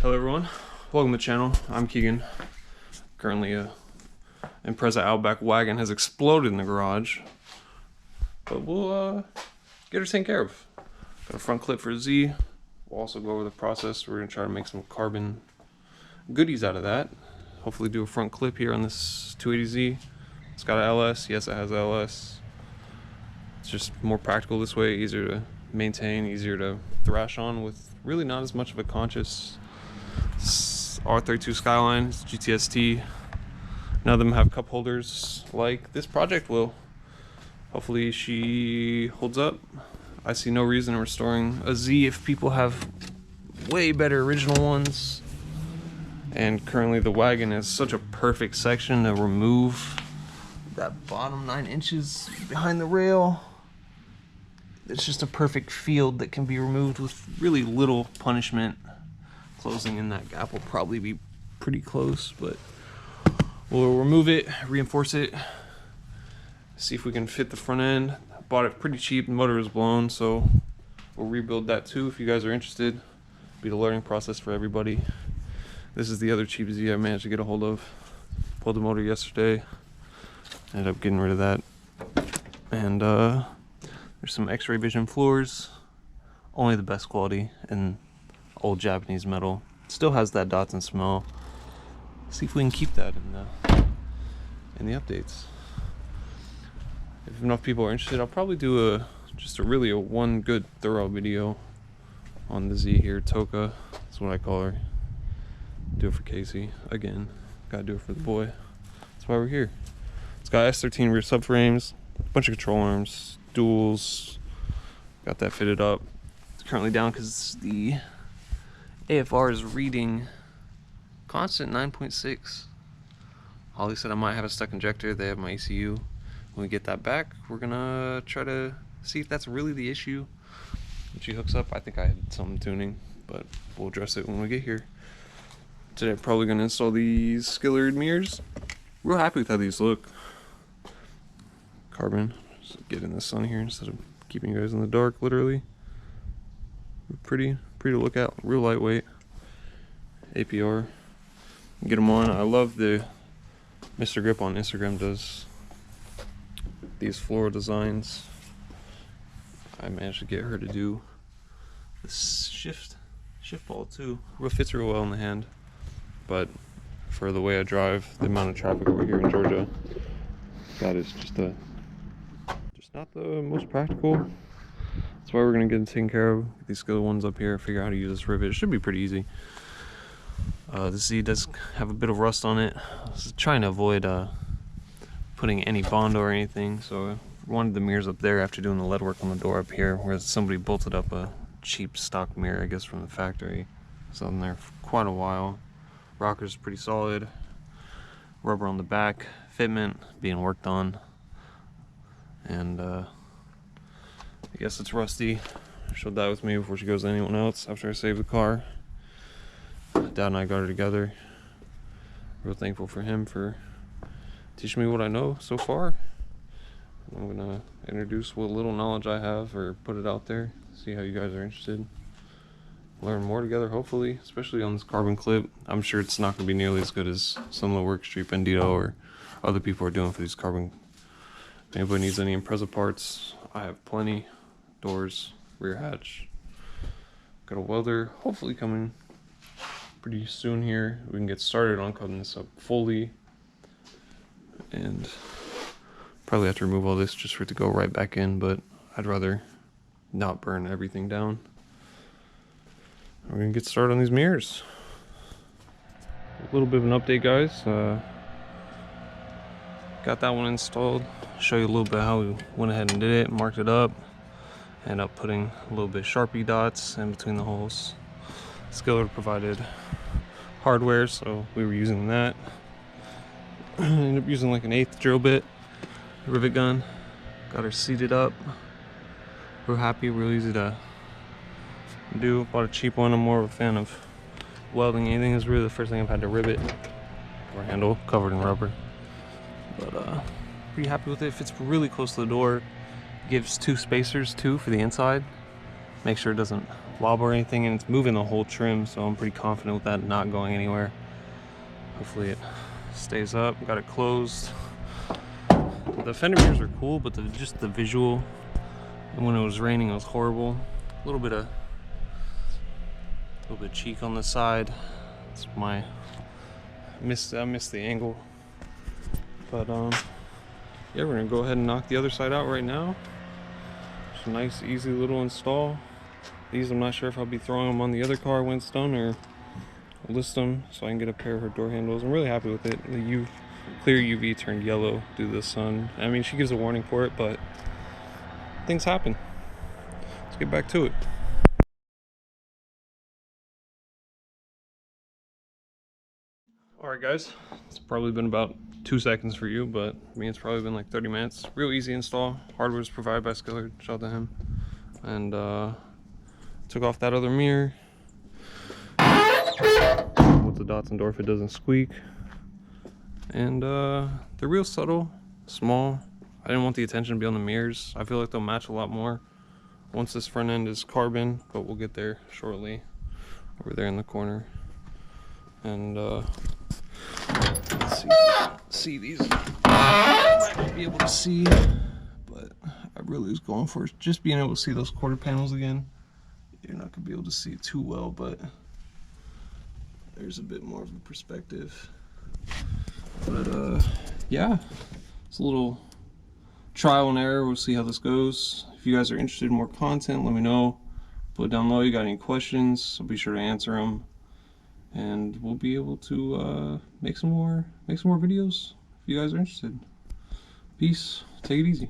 Hello everyone, welcome to the channel. I'm Kegan. Currently a Impreza Outback wagon has exploded in the garage, but we'll get her taken care of. Got a front clip for Z. We'll also go over the process. We're going to try to make some carbon goodies out of that. Hopefully do a front clip here on this 280Z. It's got an LS. Yes, it has LS. It's just more practical this way, easier to maintain, easier to thrash on with really not as much of a conscious R32 Skyline, GTST. None of them have cup holders like this project will. Hopefully she holds up. I see no reason in restoring a Z if people have way better original ones. And currently the wagon is such a perfect section to remove that bottom 9 inches behind the rail. It's just a perfect field that can be removed with really little punishment. Closing in that gap will probably be pretty close, but we'll remove it, reinforce it, see if we can fit the front end. I bought it pretty cheap, the motor was blown, so we'll rebuild that too if you guys are interested. It'll be the learning process for everybody. This is the other cheap Z I managed to get a hold of. Pulled the motor yesterday, ended up getting rid of that. And there's some X-ray vision floors, only the best quality, and old Japanese metal. Still has that Datsun smell. See if we can keep that in the updates. If enough people are interested, I'll probably do just a one good thorough video on the Z here, Touka. That's what I call her. Do it for Casey again. Gotta do it for the boy. That's why we're here. It's got S13 rear subframes, a bunch of control arms, duals. Got that fitted up. It's currently down because the AFR is reading constant 9.6. Holly said I might have a stuck injector. They have my ECU. When we get that back, we're gonna try to see if that's really the issue. When she hooks up, I think I had some tuning, but we'll address it when we get here. Today I'm probably gonna install these Skillard Mirrors. Real happy with how these look. Carbon. Just get in the sun here instead of keeping you guys in the dark, literally. Pretty to look at, real lightweight. APR. Get them on. I love the Mr. Grip on Instagram does these floral designs. I managed to get her to do the shift ball too. It fits real well in the hand, but for the way I drive, the amount of traffic over here in Georgia, that is just not the most practical. That's why we're gonna get it taken care of. Get these Skillard ones up here, figure out how to use this rivet. It should be pretty easy. The Z does have a bit of rust on it. I was trying to avoid putting any Bondo or anything, so I wanted the mirrors up there after doing the lead work on the door up here, where somebody bolted up a cheap stock mirror, I guess from the factory. It's on there for quite a while. Rocker's pretty solid. Rubber on the back, fitment being worked on, and I guess it's rusty. She'll die with me before she goes to anyone else after I save the car. Dad and I got her together. Real thankful for him for teaching me what I know so far. I'm gonna introduce what little knowledge I have, or put it out there, see how you guys are interested. Learn more together, hopefully, especially on this carbon clip. I'm sure it's not gonna be nearly as good as some of the work Street Bandito or other people are doing for these carbon. If anybody needs any Impreza parts, I have plenty. Doors, rear hatch. Got a welder hopefully coming pretty soon here. We can get started on cutting this up fully, and probably have to remove all this just for it to go right back in, but I'd rather not burn everything down. We're gonna get started on these mirrors. A little bit of an update, guys. Got that one installed. Show you a little bit how we went ahead and did it, marked it up. End up putting a little bit Sharpie dots in between the holes. Skillard provided hardware, so we were using that. Ended up using like an 1/8 drill bit, rivet gun. Got her seated up. Real happy, real easy to do. Bought a cheap one. I'm more of a fan of welding anything. Is really the first thing I've had to rivet. Door handle covered in rubber. But pretty happy with it. Fits really close to the door. Gives 2 spacers too for the inside. Make sure it doesn't wobble or anything, and it's moving the whole trim, so I'm pretty confident with that not going anywhere. Hopefully it stays up. Got it closed. The fender mirrors are cool, but just the visual, and when it was raining it was horrible. A little bit cheek on the side. It's I missed the angle. But yeah, we're gonna go ahead and knock the other side out right now. It's a nice, easy little install. These, I'm not sure if I'll be throwing them on the other car when it's done, or list them so I can get a pair of her door handles. I'm really happy with it. The clear UV turned yellow due to the sun. I mean, she gives a warning for it, but things happen. Let's get back to it. Alright guys, it's probably been about 2 seconds for you, but I mean, it's probably been like 30 minutes. Real easy install. Hardware is provided by Skillard. Shout out to him. And took off that other mirror with the Datsun door if it doesn't squeak. And they're real subtle, small. I didn't want the attention to be on the mirrors. I feel like they'll match a lot more once this front end is carbon, but we'll get there shortly. Over there in the corner. And let's see if you can see these. I might not be able to see, but I really was going for just being able to see those quarter panels again. You're not gonna be able to see it too well, but there's a bit more of a perspective. But yeah, it's a little trial and error. We'll see how this goes. If you guys are interested in more content, let me know. Put it down below. You got any questions, I'll be sure to answer them, and we'll be able to make some more videos if you guys are interested. Peace. Take it easy.